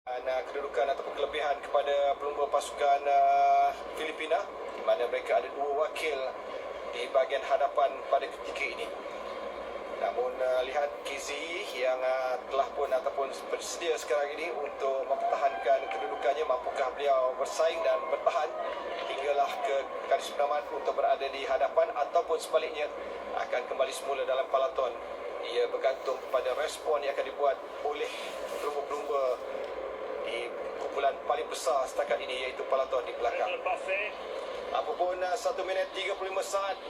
Kedudukan ataupun kelebihan kepada pelumba pasukan Filipina, di mana mereka ada dua wakil di bahagian hadapan pada ketika ini. Namun lihat KZ yang telah pun ataupun bersedia sekarang ini untuk mempertahankan kedudukannya, mampukah beliau bersaing dan bertahan hinggalah ke garis penamat untuk berada di hadapan, ataupun sebaliknya akan kembali semula dalam peloton. Ia bergantung kepada respon yang akan dibuat oleh pelumba-pelumba di kumpulan paling besar setakat ini, iaitu peloton di belakang. Apapun 1 minit 35 saat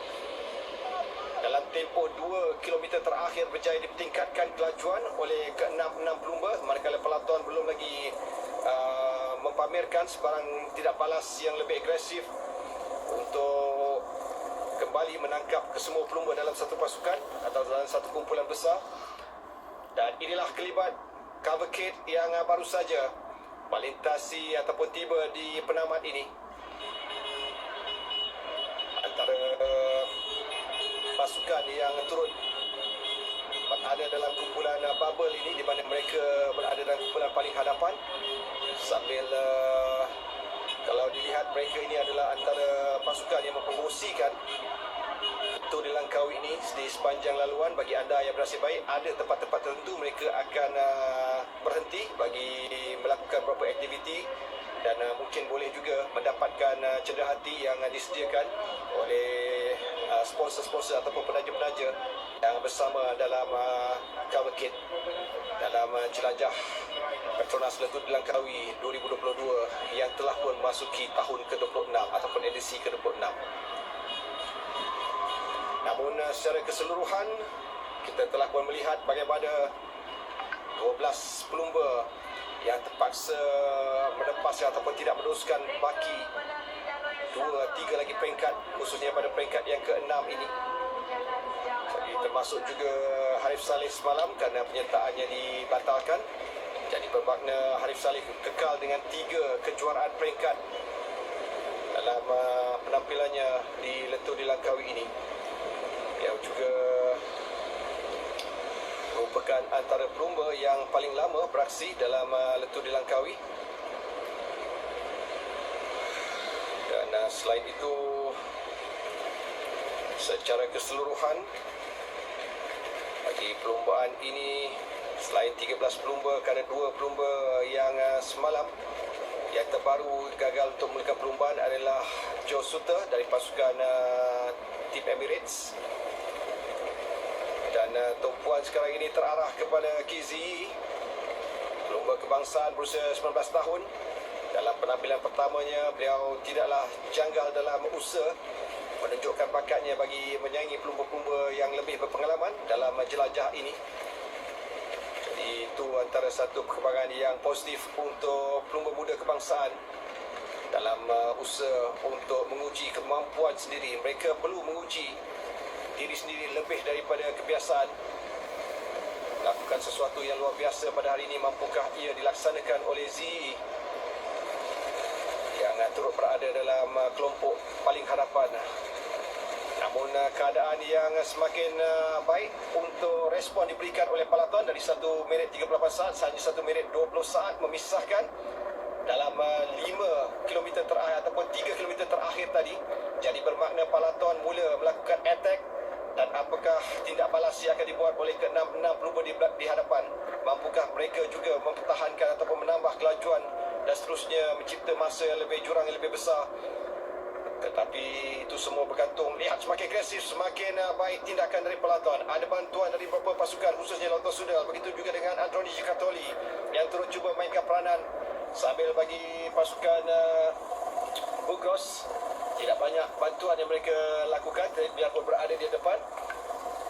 dalam tempoh 2 km terakhir berjaya ditingkatkan kelajuan oleh ke-6 pelumba, manakala peloton belum lagi mempamerkan sebarang tidak balas yang lebih agresif untuk kembali menangkap kesemua pelumba dalam satu pasukan atau dalam satu kumpulan besar. Dan inilah kelibat cavalcade yang baru saja melintasi ataupun tiba di penamat ini, antara pasukan yang turut berada dalam kumpulan bubble ini, di mana mereka berada dalam kumpulan paling hadapan. Sambil kalau dilihat, mereka ini adalah antara pasukan yang mempromosikan Tour de Langkawi ini di sepanjang laluan. Bagi anda yang bernasib baik, ada tempat-tempat tertentu mereka akan berhenti bagi melakukan beberapa aktiviti, dan mungkin boleh juga mendapatkan cedera hati yang disediakan oleh sponsor-sponsor ataupun penaja-penaja yang bersama dalam cavalcade dalam jelajah Petronas Tour de Langkawi 2022 yang telah pun memasuki tahun ke-26 ataupun edisi ke-26. Namun secara keseluruhan, kita telah pun melihat bagaimana 12 pelumba yang terpaksa melepas ataupun tidak meneruskan baki 2-3 lagi peringkat, khususnya pada peringkat yang ke-6 ini. Jadi termasuk juga Harif Saleh semalam kerana penyertaannya dibatalkan. Jadi bermakna Harif Saleh kekal dengan 3 kejuaraan peringkat dalam penampilannya di Tour de Langkawi ini. Yang juga merupakan antara pelumba yang paling lama beraksi dalam Tour de Langkawi. Dan selain itu, secara keseluruhan bagi perlumbaan ini, selain 13 pelumba, kerana 2 pelumba yang semalam yang terbaru gagal untuk memulakan perlumbaan adalah Joe Suter dari pasukan tim Emirates. Dan tumpuan sekarang ini terarah kepada KZ, pelumba kebangsaan berusia 19 tahun. Dalam penampilan pertamanya, beliau tidaklah janggal dalam usaha menunjukkan bakatnya bagi menyaingi pelumba-pelumba yang lebih berpengalaman dalam jelajah ini. Jadi itu antara satu perkembangan yang positif untuk pelumba muda kebangsaan dalam usaha untuk menguji kemampuan sendiri. Mereka perlu menguji diri sendiri lebih daripada kebiasaan, lakukan sesuatu yang luar biasa pada hari ini. Mampukah ia dilaksanakan oleh Z yang turut berada dalam kelompok paling hadapan? Namun keadaan yang semakin baik untuk respon diberikan oleh peloton dari 1 minit 38 saat hanya 1 minit 20 saat memisahkan dalam 5 km terakhir ataupun 3 km terakhir tadi. Jadi bermakna peloton mula melakukan attack, dan apakah tindak balas yang akan dibuat oleh ke-6 pelumba di hadapan? Mampukah mereka juga mempertahankan ataupun menambah kelajuan dan seterusnya mencipta masa yang lebih jurang yang lebih besar? Tetapi itu semua bergantung. Lihat, semakin agresif, semakin baik tindakan dari peloton. Ada bantuan dari beberapa pasukan, khususnya Lotto Sudal. Begitu juga dengan Androni Gicatoli yang turut cuba mainkan peranan sambil bagi pasukan Bugos. Tidak banyak bantuan yang mereka lakukan biarpun berada di depan.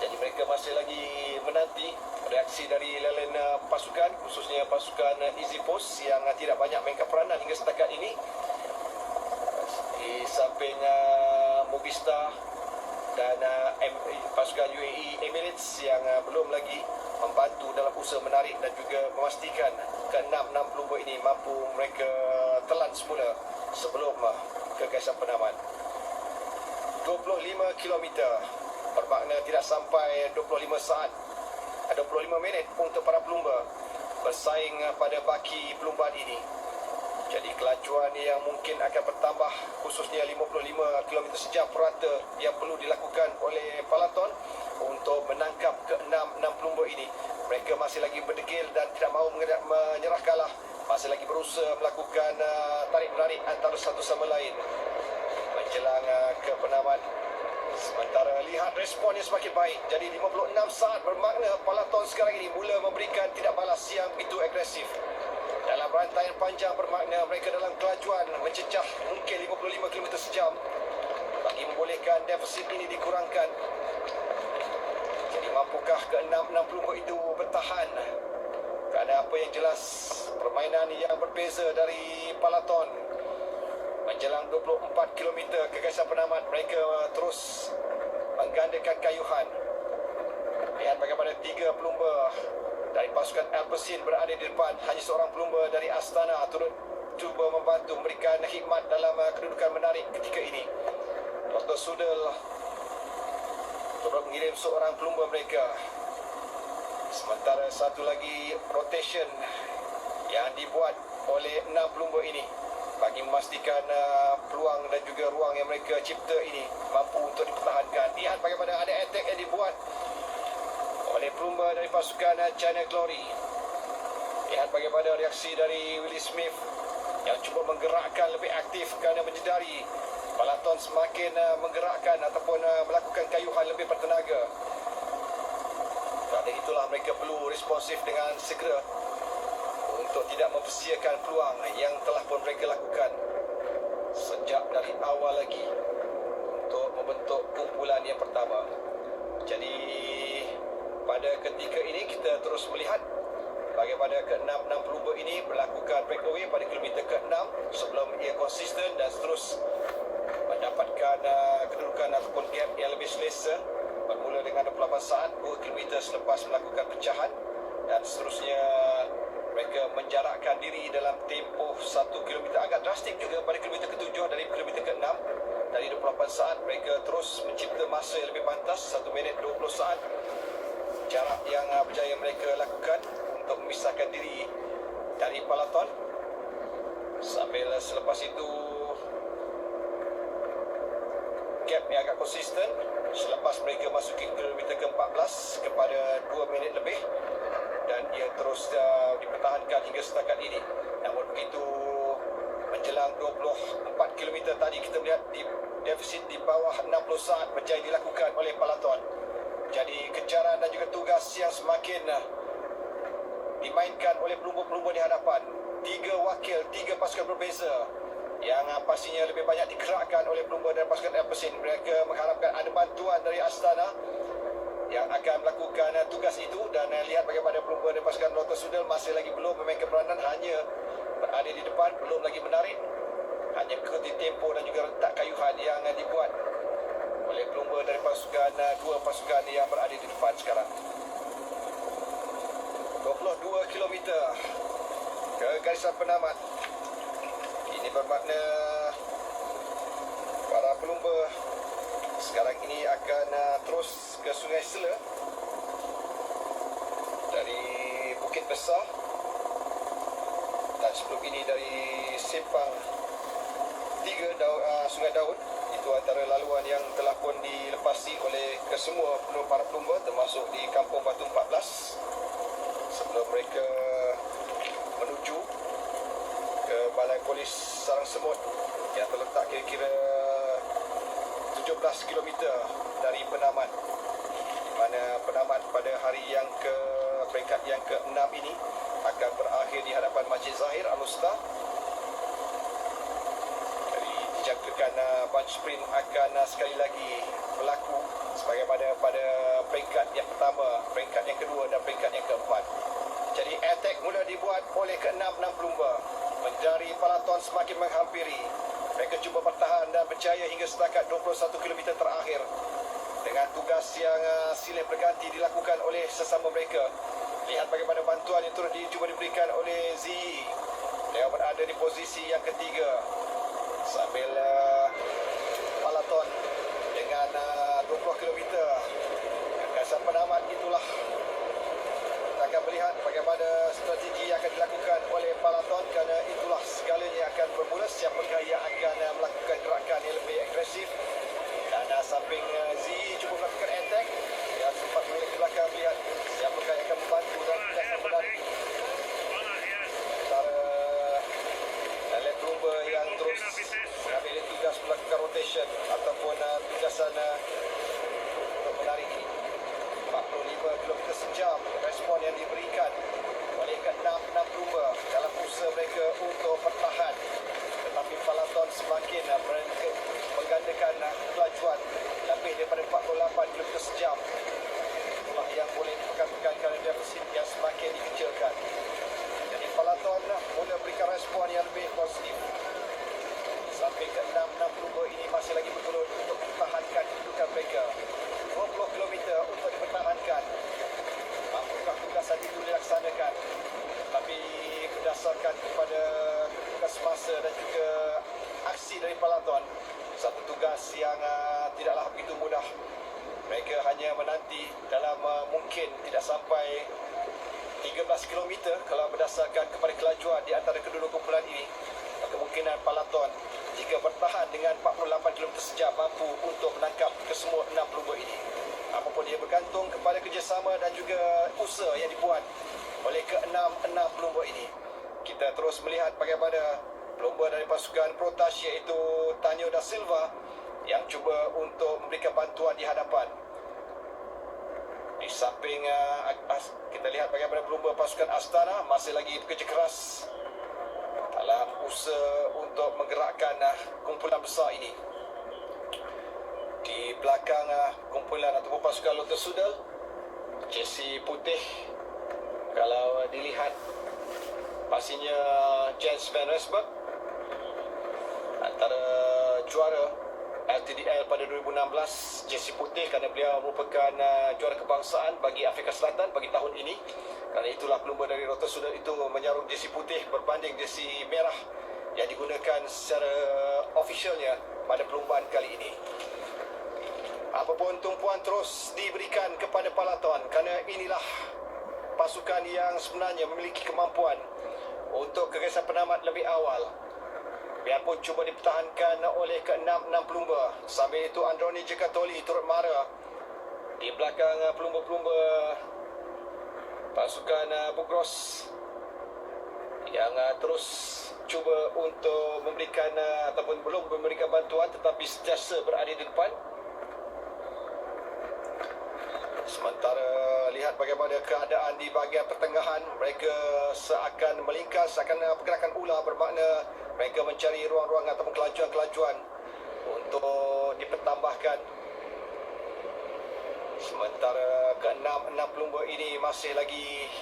Jadi mereka masih lagi menanti reaksi dari lain pasukan, khususnya pasukan Easy Post yang tidak banyak mainkan peranan hingga setakat ini. Di samping Movistar dan pasukan UAE Emirates yang belum lagi membantu dalam usaha menarik dan juga memastikan ke-6 pelumba ini mampu mereka telan semula sebelum kegagasan penamat. 25 km bermakna tidak sampai 25 saat, 25 minit untuk para pelumba bersaing pada baki pelumban ini. Jadi kelajuan yang mungkin akan bertambah, khususnya 55 km sejam purata yang perlu dilakukan oleh Peloton untuk menangkap ke-6 pelumba ini. Mereka masih lagi berdegil dan tidak mahu menyerah kalah, masih lagi berusaha melakukan tarik-menarik antara satu sama lain menjelang ke penamat. Sementara lihat responnya semakin baik. Jadi 56 saat bermakna Peloton sekarang ini mula memberikan tidak balas yang begitu agresif. Dalam rantaian panjang bermakna mereka dalam kelajuan mencecah mungkin 55 km sejam bagi membolehkan defisit ini dikurangkan. Jadi mampukah ke-6 pelumba itu bertahan? Kerana apa yang jelas, permainan yang berbeza dari Peloton. Menjelang 24 km kegagasan penamat, mereka terus menggandakan kayuhan. Lihat bagaimana 3 pelumba dari pasukan Alpecin berada di depan. Hanya seorang pelumba dari Astana turut cuba membantu memberikan khidmat dalam kedudukan menarik ketika ini. Dr. Sudel turut mengirim seorang pelumba mereka. Sementara satu lagi rotation yang dibuat oleh 6 pelumba ini bagi memastikan peluang dan juga ruang yang mereka cipta ini mampu untuk dipertahankan. Lihat bagaimana ada attack yang dibuat oleh pelumba dari pasukan China Glory. Lihat bagaimana reaksi dari Willie Smith yang cuba menggerakkan lebih aktif kerana menyedari Peloton semakin menggerakkan ataupun melakukan kayuhan lebih bertenaga. Kerana itulah mereka perlu responsif dengan segera untuk tidak mempersiakan peluang yang telah pun mereka lakukan sejak dari awal lagi untuk membentuk kumpulan yang pertama. Jadi pada ketika ini kita terus melihat bagaimana ke-6 pelumba ini melakukan breakaway pada kilometer ke-6 sebelum ia konsisten dan terus mendapatkan kedudukan ataupun gap yang lebih selesa bermula dengan 28 saat 2 km selepas melakukan pecahan, dan seterusnya mereka menjarakkan diri dalam tempoh 1 km agak drastik juga pada kilometer ke-7 dari kilometer ke-6. Dari 28 saat mereka terus mencipta masa yang lebih pantas 1 minit 20 saat jarak yang berjaya mereka lakukan untuk memisahkan diri dari Peloton. Sambil selepas itu gap yang agak konsisten selepas mereka masuki kilometer ke-14 kepada 2 minit lebih, dan ia terus dipertahankan hingga setakat ini. Namun begitu, menjelang 24 km tadi kita melihat defisit di bawah 60 saat berjaya dilakukan oleh Peloton. Jadi kejaran dan juga tugas yang semakin dimainkan oleh pelumba-pelumba di hadapan. 3 wakil, 3 pasukan berbeza yang pastinya lebih banyak digerakkan oleh pelumba dan pasukan Alpecin. Mereka mengharapkan ada bantuan dari Astana yang akan melakukan tugas itu, dan lihat bagaimana pelumba dan pasukan Dr. Sudel masih lagi belum memainkan peranan, hanya berada di depan, belum lagi menarik, hanya mengikuti tempo dan juga rentak kayuhan yang dibuat oleh pelumba dari pasukan, 2 pasukan yang berada di depan sekarang. 22 km ke garisan penamat. Ini bermakna para pelumba sekarang ini akan terus ke Sungai Sela dari Bukit Besar, dan sebelum ini dari Simpang 3 Sungai Daun. Itu antara laluan yang telah pun dilepasi oleh kesemua para pelumba, termasuk di Kampung Batu 14, sebelum mereka menuju ke Balai Polis Sarang Semut yang terletak kira-kira 17 km dari penamat, di mana penamat pada hari yang peringkat yang ke-6 ini akan berakhir di hadapan Masjid Zahir Al-Usta. Jadi dijangkakan bunch sprint akan sekali lagi berlaku sebagaimana pada peringkat yang pertama, peringkat yang kedua dan peringkat yang keempat. Jadi attack mula dibuat oleh ke-6 pelumba. Mencari Peloton semakin menghampiri. Mereka cuba bertahan dan berjaya hingga setakat 21 km terakhir dengan tugas yang silih berganti dilakukan oleh sesama mereka. Lihat bagaimana bantuan yang turut cuba diberikan oleh Zi. Dia berada di posisi yang ketiga, sambil Peloton dengan 20 km. Gagasan penamat itulah akan melihat bagaimana strategi yang akan dilakukan oleh Palaton, kerana itulah segalanya akan bermula. Siapakah yang akan melakukan gerakan yang lebih agresif. Dan samping Z cuba melakukan attack. Dia sempat menoleh ke belakang melihat siapakah yang akan membantu dan tidak menarik. Antara Land Rover yang terus mengambil tugas melakukan rotation ataupun tugasan untuk menarik ini. 45 km sejam respon yang diberikan oleh ke-6 Lumba dalam usaha mereka untuk bertahan. Tetapi Palaton semakin menggandakan kelajuan lebih daripada 48 km sejam. Itulah yang boleh dipegang-pegang kerana defisit yang semakin dikecilkan. Jadi Palaton mula berikan respon yang lebih positif. Sampai ke-6 Lumba ini masih lagi berturut untuk mempertahankan kedudukan mereka. 20 km untuk dipertahankan. Mampukah tugasan itu dilaksanakan? Tapi berdasarkan kepada tugas masa dan juga aksi dari Palaton, satu tugas yang tidaklah begitu mudah. Mereka hanya menanti dalam mungkin tidak sampai 13 km kalau berdasarkan kepada kelajuan di antara kedua kumpulan ini. Kemungkinan Palaton jika bertahan dengan 48 km sejam mampu untuk menangkap kesemua 6 pelumba ini. Apapun dia bergantung kepada kerjasama dan juga usaha yang dibuat oleh ke-6 pelumba ini. Kita terus melihat bagaimana pelumba dari pasukan Protas iaitu Tanyo da Silva yang cuba untuk memberikan bantuan di hadapan. Di samping kita lihat bagaimana pelumba pasukan Astana masih lagi bekerja keras dalam usaha untuk menggerakkan kumpulan besar ini. Di belakang kumpulan ataupun pasukan Lotus Sudal, jersey putih, kalau dilihat pastinya Jens Van Rensburg, antara juara LTDL pada 2016, jersey putih kerana beliau merupakan juara kebangsaan bagi Afrika Selatan bagi tahun ini. Kerana itulah pelumba dari Lotus Sudal itu menyarung jersey putih berbanding jersey merah yang digunakan secara ofisialnya pada perlumbaan kali ini. Apapun tumpuan terus diberikan kepada Palaton kerana inilah pasukan yang sebenarnya memiliki kemampuan untuk keresan penamat lebih awal. Biarpun cuba dipertahankan oleh ke-6 pelumba. Sambil itu Androni Jekatoli turut mara di belakang pelumba-pelumba pasukan Bugros yang terus cuba untuk memberikan ataupun belum memberikan bantuan tetapi sentiasa berada di depan. Sementara lihat bagaimana keadaan di bahagian pertengahan, mereka seakan melingkas, seakan pergerakan ular, bermakna mereka mencari ruang-ruang ataupun kelajuan-kelajuan untuk dipertambahkan. Sementara ke-6 pelumba ini masih lagi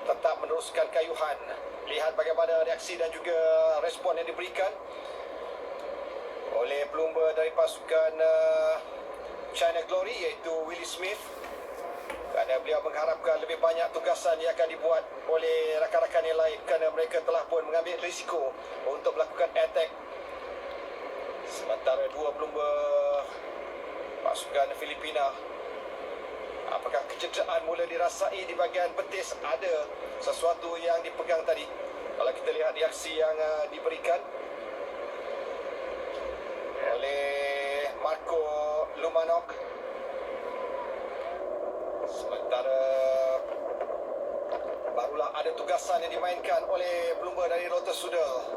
tetap meneruskan kayuhan. Lihat bagaimana reaksi dan juga respon yang diberikan oleh pelumba dari pasukan China Glory iaitu Willie Smith. Kerana beliau mengharapkan lebih banyak tugasan yang akan dibuat oleh rakan-rakan yang lain kerana mereka telah pun mengambil risiko untuk melakukan attack. Sementara dua pelumba pasukan Filipina, apakah kecederaan mula dirasai di bahagian betis? Ada sesuatu yang dipegang tadi. Kalau kita lihat reaksi yang diberikan oleh Marco Lumanok. Sementara barulah ada tugasan yang dimainkan oleh pelumba dari Lotus Sudal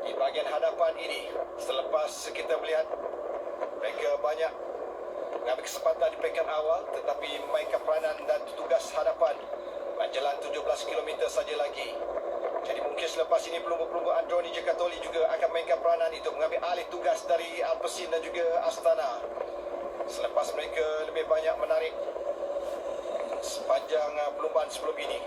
di bahagian hadapan ini. Selepas kita melihat mereka banyak mengambil kesempatan di peringkat awal tetapi memainkan peranan dan tugas hadapan menjelang 17 km saja lagi. Jadi mungkin selepas ini pelumba-pelumba Androni Jekatoli juga akan mainkan peranan itu, mengambil alih tugas dari Alpecin dan juga Astana. Selepas mereka lebih banyak menarik sepanjang perlumbaan sebelum ini.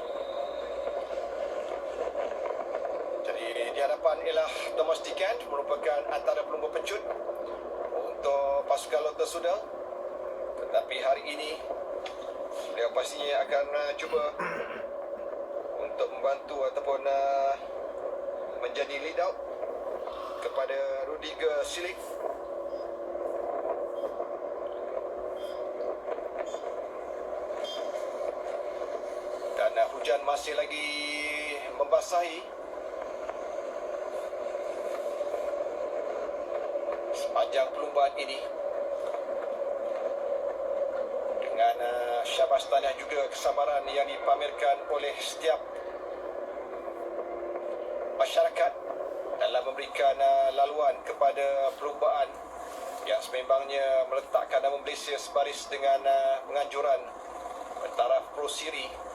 Jadi di hadapan ialah Thomas Dikant, merupakan antara pelumba pencut untuk pasukan Lotus Sudal. Tetapi hari ini beliau pastinya akan cuba untuk membantu ataupun menjadi lead out kepada Rudiger Silik. dan masih lagi membasahi. Sepanjang perlumbaan ini dengan syabas tahniah juga kesabaran yang dipamerkan oleh setiap masyarakat dalam memberikan laluan kepada perlumbaan yang sememangnya meletakkan nama Malaysia sebaris dengan penganjuran bertaraf pro-Siri.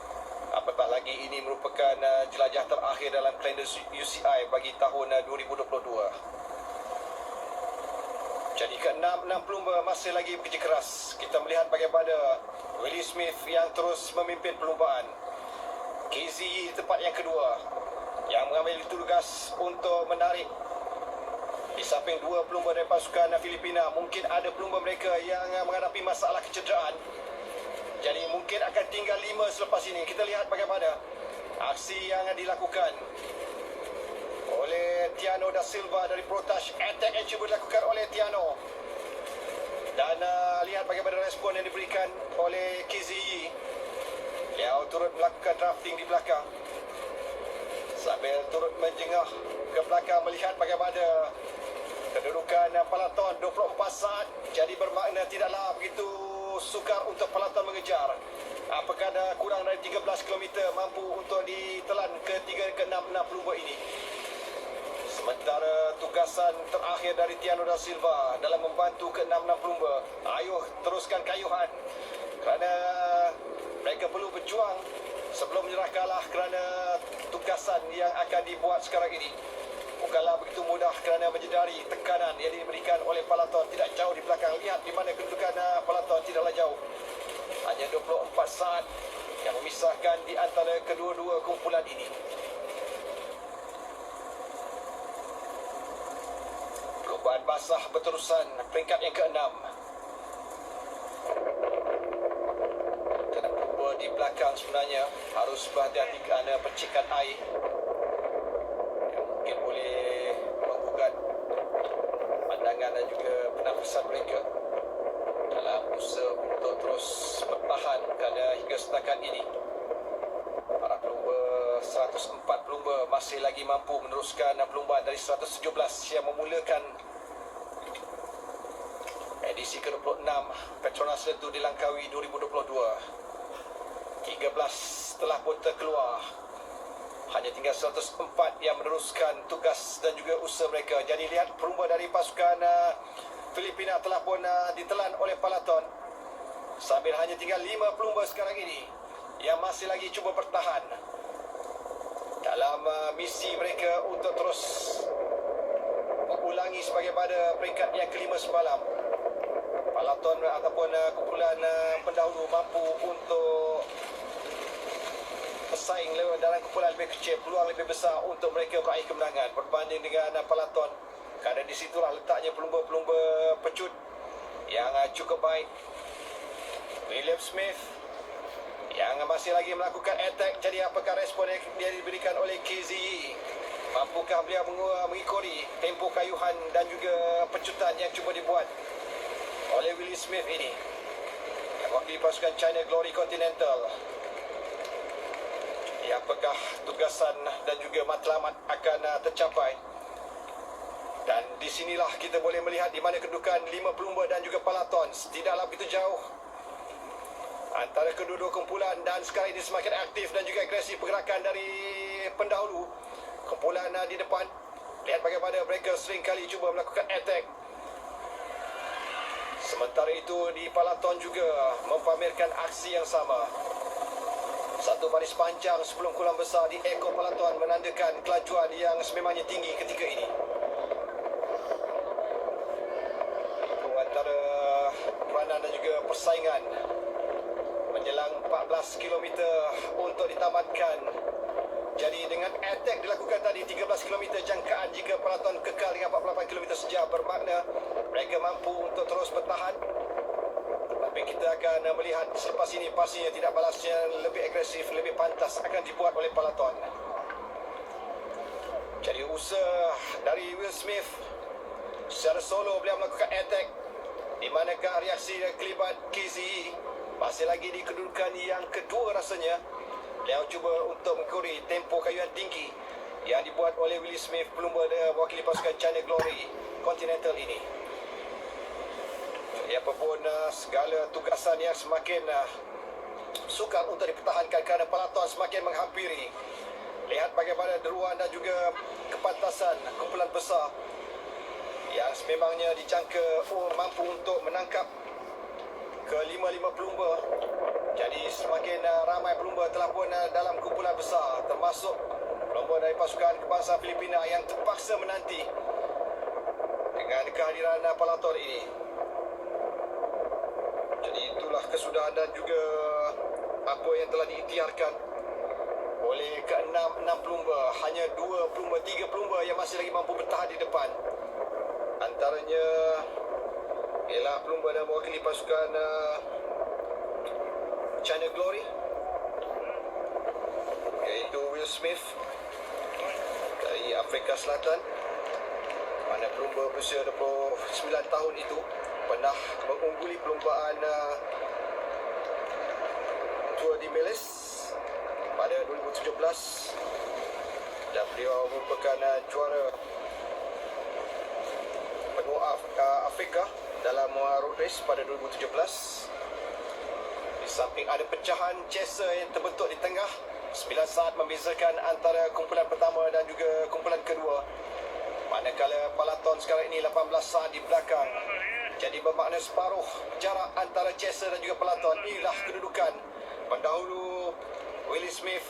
Apatah lagi ini merupakan jelajah terakhir dalam kalender UCI bagi tahun 2022. Jadi ke-6 pelumba masih lagi bekerja keras. Kita melihat bagaimana Willie Smith yang terus memimpin perlumbaan. KZ tempat yang kedua yang mengambil tugas untuk menarik. Di samping dua pelumba dari pasukan Filipina, mungkin ada pelumba mereka yang menghadapi masalah kecederaan. Jadi mungkin akan tinggal 5 selepas ini. Kita lihat bagaimana aksi yang dilakukan oleh Tiano da Silva dari Protash. Attack yang cuba dilakukan oleh Tiano. Dan lihat bagaimana respon yang diberikan oleh KZI. Liao turut melakukan drafting di belakang sambil turut menjengah ke belakang melihat bagaimana kedudukan peloton 24 saat. Jadi bermakna tidaklah begitu sukar untuk peloton mengejar. Apakah ada kurang dari 13 km mampu untuk ditelan ke 3 ke 6 pelumba ini. Sementara tugasan terakhir dari Tiano da Silva dalam membantu ke 6 pelumba. Ayuh teruskan kayuhan kerana mereka perlu berjuang sebelum menyerah kalah kerana tugasan yang akan dibuat sekarang ini bukanlah begitu mudah kerana menyedari tekanan yang diberikan oleh peloton tidak jauh di belakang. Lihat di mana kedudukan peloton tidaklah jauh. Hanya 24 saat yang memisahkan di antara kedua-dua kumpulan ini. Perlumbaan basah berterusan peringkat yang ke-6. Di belakang sebenarnya harus berhati-hati kerana percikan air yang mungkin boleh menggugat pandangan dan juga pernafasan mereka dalam usaha untuk terus bertahan kerana hingga setakat ini para pelumba 104 pelumba masih lagi mampu meneruskan perlumbaan dari 117 yang memulakan edisi ke-26 Petronas Lentu di Langkawi 2022. 13 telah pun terkeluar. Hanya tinggal 104 yang meneruskan tugas dan juga usaha mereka. Jadi lihat pelumba dari pasukan Filipina telah pun ditelan oleh peloton. Sambil hanya tinggal 5 pelumba sekarang ini yang masih lagi cuba bertahan dalam misi mereka untuk terus mengulangi sebagaimana peringkat yang kelima semalam. Peloton ataupun kumpulan pendahulu mampu untuk bersaing dalam kumpulan lebih kecil, peluang lebih besar untuk mereka meraih kemenangan berbanding dengan peloton. Kerana di situlah letaknya pelumba-pelumba pecut yang cukup baik. William Smith yang masih lagi melakukan attack. Jadi apakah respon yang diberikan oleh KZI? Mampukah beliau mengikuti tempo kayuhan dan juga pecutan yang cuba dibuat oleh Willie Smith ini yang mewakili pasukan China Glory Continental? Ya, apakah tugasan dan juga matlamat akan tercapai? Dan di sinilah kita boleh melihat di mana kedudukan 5 pelumba dan juga peloton. Tidaklah begitu jauh antara kedua-dua kumpulan dan sekarang ini semakin aktif dan juga agresif pergerakan dari pendahulu. Kumpulan di depan, lihat bagaimana mereka sering kali cuba melakukan attack. Sementara itu di peloton juga mempamerkan aksi yang sama. Satu baris panjang sebelum kulang besar di ekor peloton menandakan kelajuan yang sememangnya tinggi ketika ini. Itu antara peranan dan juga persaingan menjelang 14 km untuk ditamatkan. Jadi dengan attack dilakukan tadi 13 km jangkaan, jika peloton kekal dengan 48 km saja bermakna mereka mampu untuk terus bertahan. Tapi kita akan melihat selepas ini pastinya tidak balas yang lebih agresif, lebih pantas akan dibuat oleh peloton. Jadi usaha dari Will Smith secara solo beliau melakukan attack, di manakah reaksi dan kelibat KZI masih lagi di kedudukan yang kedua rasanya. Beliau cuba untuk mengekori tempo kayuan tinggi yang dibuat oleh Willie Smith, pelumba mewakili pasukan China Glory Continental ini. Jadi apapun segala tugasan yang semakin sukar untuk dipertahankan kerana peloton semakin menghampiri. Lihat bagaimana deruan dan juga kepantasan kumpulan besar yang sememangnya dijangka mampu untuk menangkap ke-5 pelumba. Jadi semakin ramai pelumba telah pun dalam kumpulan besar, termasuk pelumba dari pasukan kebangsaan Filipina yang terpaksa menanti dengan kehadiran peloton ini. Jadi itulah kesudahan dan juga apa yang telah diikhtiarkan oleh ke-6 pelumba. Hanya 3 pelumba yang masih lagi mampu bertahan di depan. Antaranya ialah pelumba dan mewakili pasukan China Glory, iaitu Will Smith dari Afrika Selatan, mana pelumba berusia 29 tahun itu pernah mengungguli perlumbaan Tour de Miles pada 2017 dan beliau merupakan juara benua Afrika dalam road race pada 2017. Di samping ada pecahan chaser yang terbentuk di tengah, 9 saat membezakan antara kumpulan pertama dan juga kumpulan kedua. Manakala peloton sekarang ini 18 saat di belakang. Jadi bermakna separuh jarak antara chaser dan juga peloton. Inilah kedudukan pendahulu Willie Smith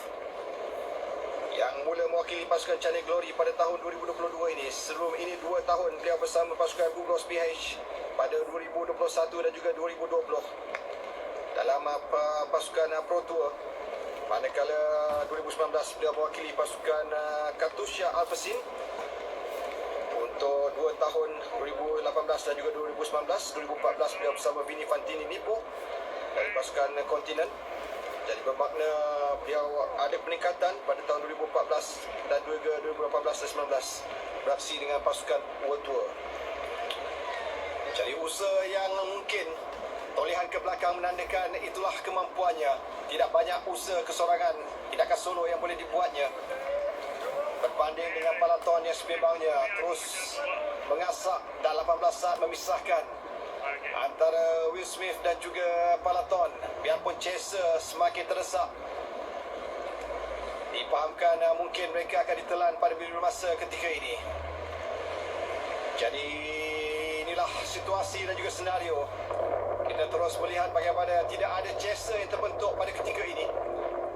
yang mula mewakili pasukan China Glory pada tahun 2022 ini. Sebelum ini 2 tahun beliau bersama pasukan Blue Cross BH pada 2021 dan juga 2020 dalam pasukan Pro Tour. Manakala 2019 beliau mewakili pasukan Katusha Alpecin untuk 2 tahun 2018 dan juga 2019. 2014 beliau bersama Vini Fantini Nippo dari pasukan kontinen. Jadi bermakna beliau ada peningkatan pada tahun 2014 dan juga 2018 dan 19 beraksi dengan pasukan World Tour. Jadi usaha yang mungkin tolehan ke belakang menandakan itulah kemampuannya. Tidak banyak usaha kesorangan, tindakan solo yang boleh dibuatnya. Berbanding dengan peloton yang seimbangnya terus mengasak dan 18 saat memisahkan antara Will Smith dan juga peloton. Biarpun chaser semakin terdesak, dipahamkan mungkin mereka akan ditelan pada bila masa ketika ini. Jadi inilah situasi dan juga senario. Kita terus melihat bagaimana tidak ada chaser yang terbentuk pada ketika ini.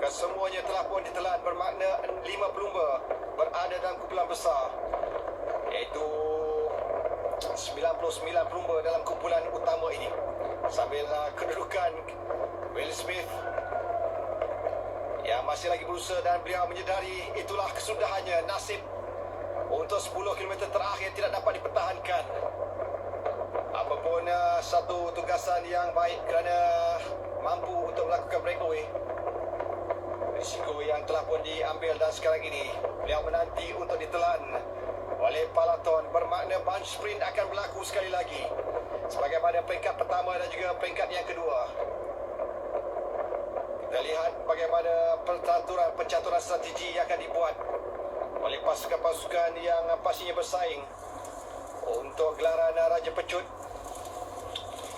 Kesemuanya telah pun ditelan, bermakna 5 pelumba berada dalam kumpulan besar, iaitu 99 pelumba dalam kumpulan utama ini. Sambil kedudukan Will Smith yang masih lagi berusaha dan beliau menyedari itulah kesudahannya, nasib untuk 10 km terakhir tidak dapat dipertahankan. Apapun satu tugasan yang baik kerana mampu untuk melakukan breakaway. Risiko yang telah pun diambil dan sekarang ini beliau menanti untuk ditelan oleh peloton, bermakna bunch sprint akan berlaku sekali lagi sebagaimana peringkat pertama dan juga peringkat yang kedua. Kita lihat bagaimana pencaturan strategi yang akan dibuat oleh pasukan-pasukan yang pastinya bersaing untuk gelaran Raja Pecut.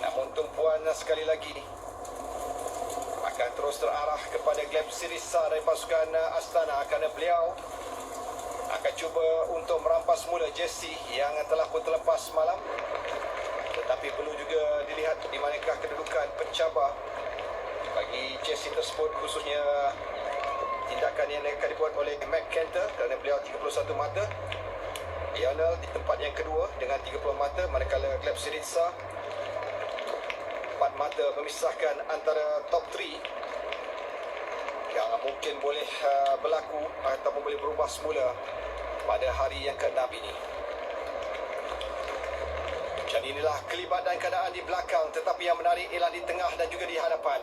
Namun tumpuan sekali lagi akan terus terarah kepada Gleb Sirisa dari pasukan Astana kerana beliau akan cuba untuk merampas mula jersey yang telah pun terlepas malam. Tetapi perlu juga dilihat di manakah kedudukan pencabar bagi jersey tersebut, khususnya tindakan yang akan dibuat oleh Matt Cantor kerana beliau 31 mata. Lionel di tempat yang kedua dengan 30 mata, manakala Gleb Sirisa 4 mata memisahkan antara top 3 yang mungkin boleh berlaku ataupun boleh berubah semula pada hari yang ke-6 ini. Jadi inilah kelibatan keadaan di belakang, tetapi yang menarik ialah di tengah dan juga di hadapan.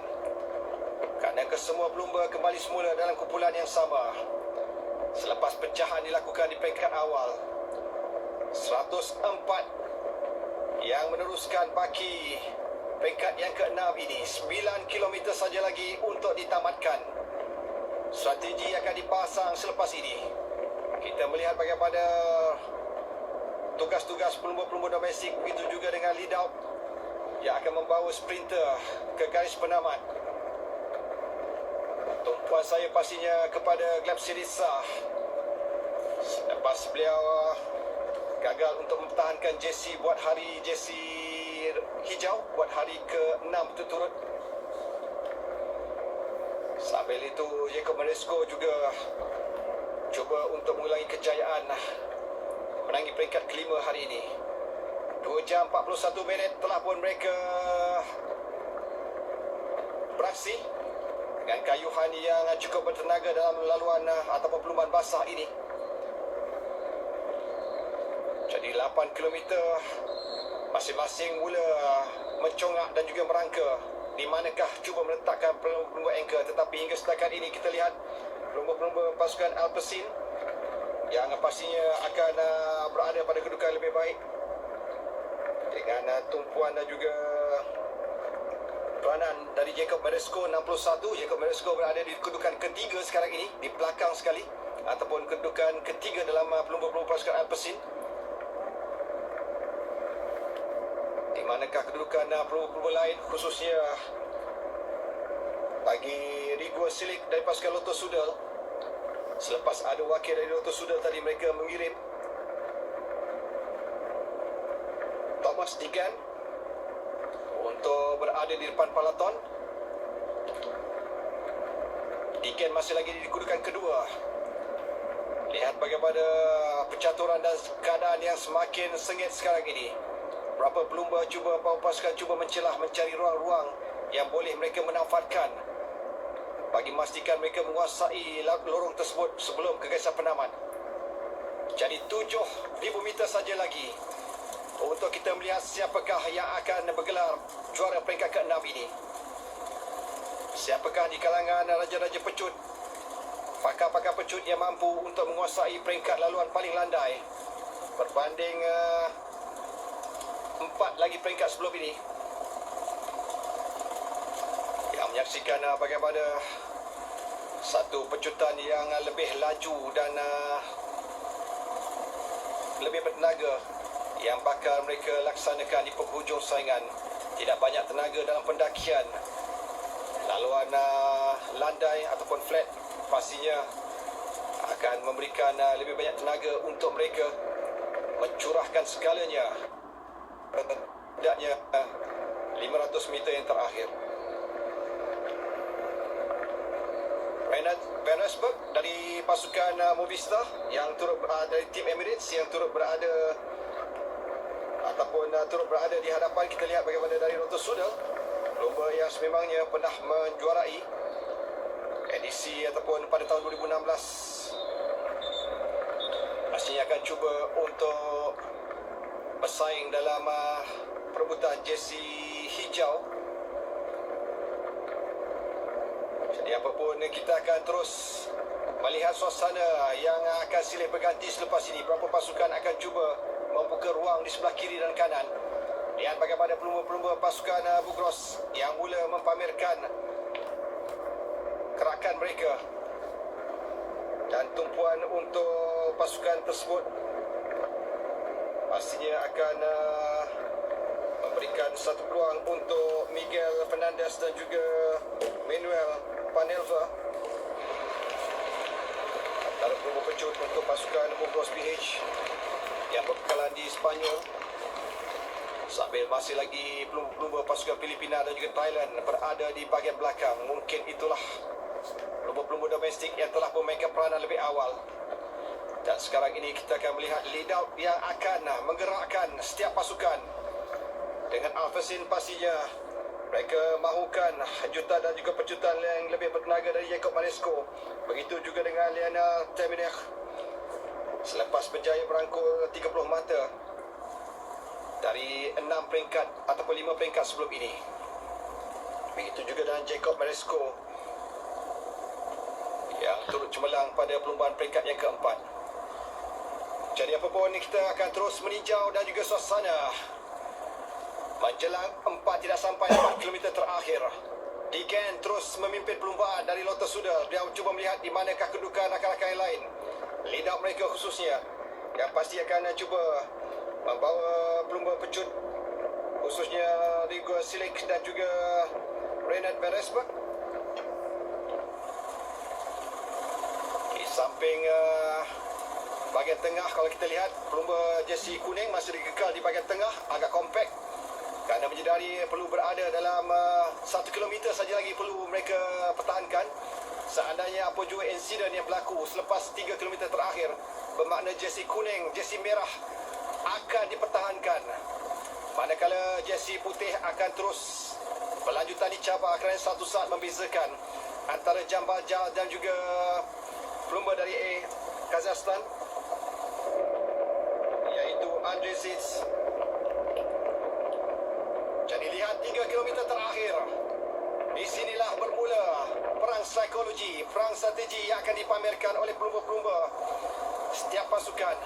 Kerana kesemua pelumba kembali semula dalam kumpulan yang sama selepas pecahan dilakukan di peringkat awal. 104 yang meneruskan baki peringkat yang ke-6 ini. 9 km saja lagi untuk ditamatkan. Strategi akan dipasang selepas ini. Kita melihat bagaimana tugas-tugas pelumba-pelumba domestik, begitu juga dengan lead out yang akan membawa sprinter ke garis penamat. Tumpuan saya pastinya kepada Gleb Sirisa selepas beliau gagal untuk mempertahankan jersey buat hari jersey hijau buat hari ke-6 berturut-turut. Sambil itu Jacob Maresco juga cuba untuk mengulangi kejayaan menangi peringkat kelima hari ini. 2 jam 41 minit telah pun mereka beraksi dengan kayuhan yang cukup bertenaga dalam laluan ataupun perlumbaan basah ini. Jadi 8 km masing-masing mula mencongak dan juga merangka di manakah cuba meletakkan pelumba anchor, tetapi hingga setakat ini kita lihat pelumba-pelumba pasukan Alpecin yang pastinya akan berada pada kedudukan lebih baik dengan tumpuan dan juga peranan dari Jacob Maresco 61. Jacob Maresco berada di kedudukan ketiga sekarang ini, di belakang sekali, ataupun kedudukan ketiga dalam pelumba-pelumba pasukan Alpecin. Di manakah kedudukan pelumba-pelumba lain, khususnya bagi Rigo Silik dari pasukan Lotto Sudal. Selepas ada wakil dari Lotto Sudal tadi, mereka mengirim Thomas Digan untuk berada di depan palaton. Digan masih lagi di kedudukan kedua. Lihat bagaimana percaturan dan keadaan yang semakin sengit sekarang ini. Berapa pelumba cuba, pasukan cuba mencelah, mencari ruang-ruang yang boleh mereka manfaatkan bagi memastikan mereka menguasai lorong tersebut sebelum kegagasan penamat. Jadi 7,000 meter saja lagi untuk kita melihat siapakah yang akan bergelar juara peringkat ke-6 ini. Siapakah di kalangan raja-raja pecut, pakar-pakar pecut yang mampu untuk menguasai peringkat laluan paling landai berbanding 4 lagi peringkat sebelum ini. Yang menyaksikan bagaimana satu pecutan yang lebih laju dan lebih bertenaga yang bakal mereka laksanakan di penghujung saingan. Tidak banyak tenaga dalam pendakian laluan landai ataupun flat, pastinya akan memberikan lebih banyak tenaga untuk mereka mencurahkan segalanya hendaknya 500 meter yang terakhir. Vandersburg dari pasukan Movistar yang turut dari tim Emirates yang turut berada ataupun turut berada di hadapan. Kita lihat bagaimana dari Lotto Sudal, lomba yang sememangnya pernah menjuarai edisi ataupun pada tahun 2016, pastinya akan cuba untuk bersaing dalam perebutan jersey hijau. Jadi apapun, kita akan terus melihat suasana yang akan silih berganti selepas ini. Berapa pasukan akan cuba membuka ruang di sebelah kiri dan kanan. Lihat bagaimana pelumba-pelumba pasukan Bugros yang mula mempamerkan kerakan mereka, dan tumpuan untuk pasukan tersebut pastinya akan memberikan satu peluang untuk Miguel Fernandez dan juga Manuel Panelva, antara pelumba pecut untuk pasukan Bugros PH yang berkekalan di Sepanyol. Sambil masih lagi pelumba-pelumba pasukan Filipina dan juga Thailand berada di bahagian belakang. Mungkin itulah pelumba-pelumba domestik yang telah memainkan peranan lebih awal. Dan sekarang ini kita akan melihat lead out yang akan menggerakkan setiap pasukan. Dengan Alpecin pastinya mereka mahukan juta dan juga pecutan yang lebih bertenaga dari Jacob Maresco. Begitu juga dengan Lionel Teminech selepas berjaya merangkul 30 mata dari 6 peringkat ataupun 5 peringkat sebelum ini. Begitu juga dengan Jacob Maresco yang turut cemerlang pada perlombaan peringkat yang keempat. Jadi apapun, kita akan terus meninjau dan juga suasana menjelang 4 tidak sampai 4 km terakhir. Deegan terus memimpin perlumbaan dari Lotus Sudal. Dia cuba melihat di manakah kedudukan rakan-rakan yang lain. Lead out mereka khususnya yang pasti akan cuba membawa pelumba pecut, khususnya Rigo Silik dan juga Renat Beresberg. Di samping bahagian tengah, kalau kita lihat pelumba jersey kuning masih dikekal di bahagian tengah, agak kompak kerana menyedari perlu berada dalam 1 kilometer saja lagi perlu mereka pertahankan. Seandainya apa juga insiden yang berlaku selepas 3 kilometer terakhir, bermakna jersey kuning, jersey merah akan dipertahankan, manakala jersey putih akan terus berlanjutan dicabar kerana satu saat membezakan antara Jambal Jal dan juga pelumba dari Kazakhstan, iaitu Andrei Zitz. Jadi lihat 3 kilometer terakhir. Di sinilah bermula perang psikologi, perang strategi yang akan dipamerkan oleh pelumba-pelumba setiap pasukan.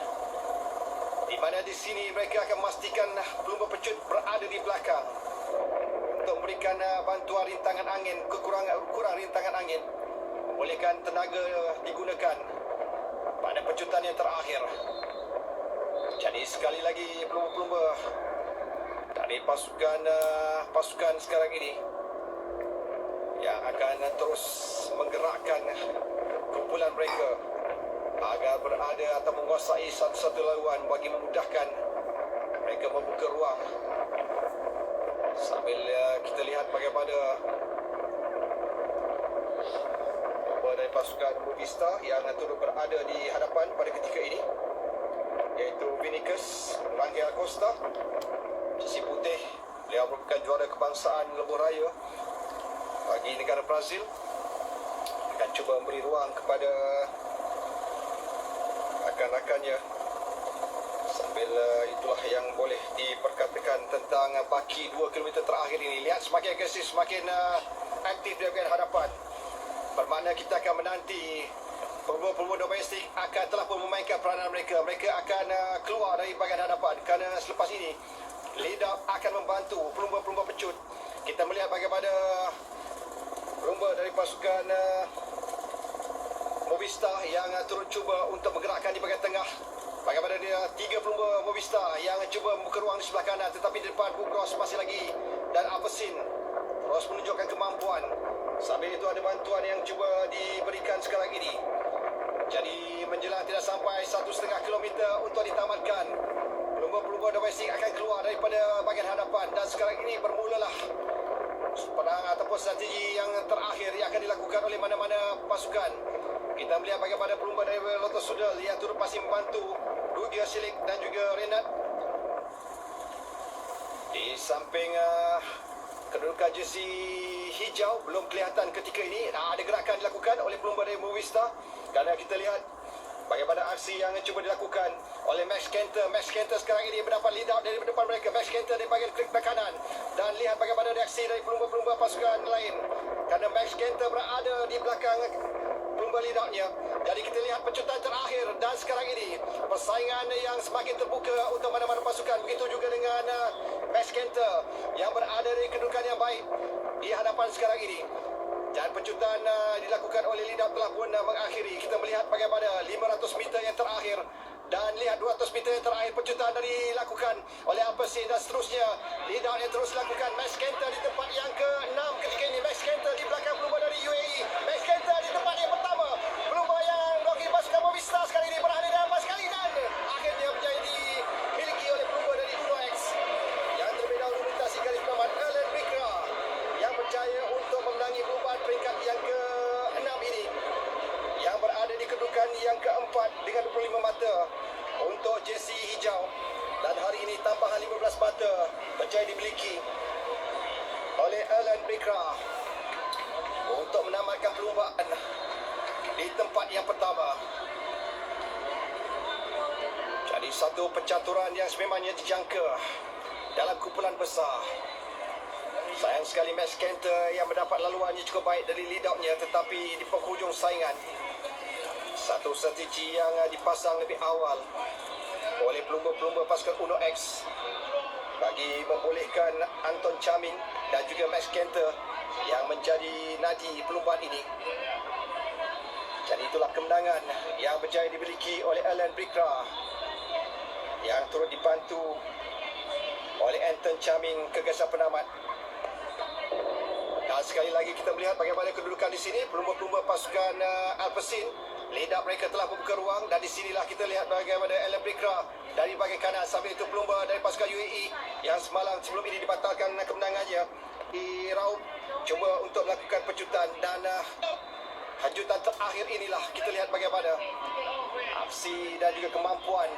Di mana di sini mereka akan memastikan pelumba pecut berada di belakang untuk memberikan bantuan rintangan angin, kurang rintangan angin, membolehkan tenaga digunakan pada pecutan yang terakhir. Jadi sekali lagi pelumba-pelumba dari pasukan sekarang ini yang akan terus menggerakkan kumpulan mereka agar berada atau menguasai satu-satu laluan bagi memudahkan mereka membuka ruang. Sambil kita lihat bagaimana dari pasukan Movistar yang turut berada di hadapan pada ketika ini, iaitu Vinicus Rangel Costa, jersey putih. Beliau merupakan juara kebangsaan lebuh raya bagi negara Brazil. Akan cuba memberi ruang kepada rakan-rakannya. Sambil itulah yang boleh diperkatakan tentang baki 2 kilometer terakhir ini. Lihat semakin agresif, semakin aktif di bahagian hadapan. Bermakna kita akan menanti pelumba-pelumba domestik akan telah pun memainkan peranan mereka. Mereka akan keluar dari bahagian hadapan kerana selepas ini lead up akan membantu pelumba-pelumba pecut. Kita melihat bagaimana pelumba dari pasukan Movistar yang turut cuba untuk menggerakkan di bahagian tengah. Bagaimana dia 3 pelumba Movistar yang cuba membuka ruang di sebelah kanan, tetapi di depan Bugros masih lagi dan Apesin terus menunjukkan kemampuan. Sambil itu ada bantuan yang cuba diberikan sekarang ini. Jadi menjelang tidak sampai 1,5 kilometer untuk ditamatkan, pelumba-pelumba domestik akan keluar daripada bahagian hadapan dan sekarang ini bermulalah perang ataupun strategi yang terakhir yang akan dilakukan oleh mana-mana pasukan. Kita melihat bagaimana pelumba dari Lotus Sudal yang turut pasti membantu Rugia Silik dan juga Renat. Di samping kedudukan jersey hijau belum kelihatan ketika ini. Ada gerakan dilakukan oleh pelumba dari Movistar kerana kita lihat bagaimana aksi yang cuba dilakukan oleh Max Kenter. Max Kenter sekarang ini mendapat lead out dari depan mereka. Max Kenter di bahagian klik kanan. Dan lihat bagaimana reaksi dari pelumba-pelumba pasukan lain. Kerana Max Kenter berada di belakang pelumba lead out-nya. Jadi kita lihat pecutan terakhir dan sekarang ini persaingan yang semakin terbuka untuk mana-mana pasukan. Begitu juga dengan Max Kenter yang berada di kedudukan yang baik di hadapan sekarang ini. Dan pecutan dilakukan oleh lead out telah pun mengakhiri. Kita melihat bagaimana 500 meter yang terakhir dan lihat 200 meter yang terakhir pecutan dilakukan oleh Apesin dan seterusnya. Lead out yang terus dilakukan. Max Kenter di tempat yang ke-6 ketika ini. Max Kenter di belakang pelumba dari UAE. Max Kenter di tempat yang pertama. Pelumba yang bagi pasukan Movistar sekali ini berada di atas sekali dan akhirnya menjadi miliki oleh pelumba dari Uno X. Yang terlebih dahulu melintasi garis penamat Alan Bikra yang berjaya untuk memenangi perlumbaan peringkat yang ke-6 ini, yang berada di kedudukan yang ke-4 dengan 25 mata untuk jersey hijau. Dan hari ini tambahan 15 mata berjaya dimiliki oleh Alan Bikra untuk menamatkan perlumbaan di tempat yang pertama. Jadi satu pencaturan yang sememangnya dijangka dalam kumpulan besar. Sayang sekali Max Kenter yang mendapat laluannya cukup baik dari lead out-nya, tetapi di penghujung saingan satu strategi yang dipasang lebih awal oleh pelumba-pelumba pasukan Uno X bagi membolehkan Anton Chamin dan juga Max Kenter yang menjadi nadi perlumbaan ini. Jadi itulah kemenangan yang berjaya dimiliki oleh Alan Bikra yang turut dibantu oleh Anton Chaming, kegasan penamat. Dan sekali lagi kita melihat bagaimana kedudukan di sini. Pelumba-pelumba pasukan Alpecin, leader mereka telah membuka ruang, dan di sinilah kita lihat bagaimana Alan Bikra dari bahagian kanan. Sambil itu pelumba dari pasukan UAE yang semalam sebelum ini dibatalkan kemenangannya diraup, cuba untuk melakukan pecutan, dan hajatan terakhir inilah kita lihat bagaimana aksi dan juga kemampuan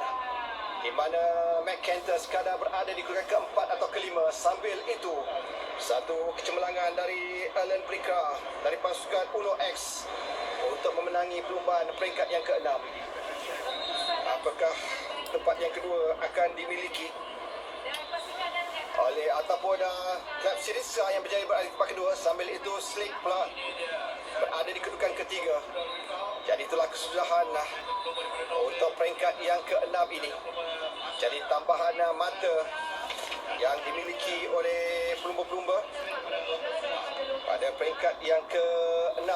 di mana McKenzie sekadar berada di kedudukan keempat atau kelima. Sambil itu satu kecemerlangan dari Alan Bikra dari pasukan Uno X untuk memenangi perlumbaan peringkat yang ke-6. Apakah tempat yang kedua akan dimiliki oleh ataupun Club Sirisa yang berjaya berada di tempat kedua? Sambil itu Slick pula berada di kedudukan ketiga. Jadi itulah kesudahan untuk peringkat yang ke-6 ini. Jadi tambahan mata yang dimiliki oleh pelumba-pelumba pada peringkat yang ke-6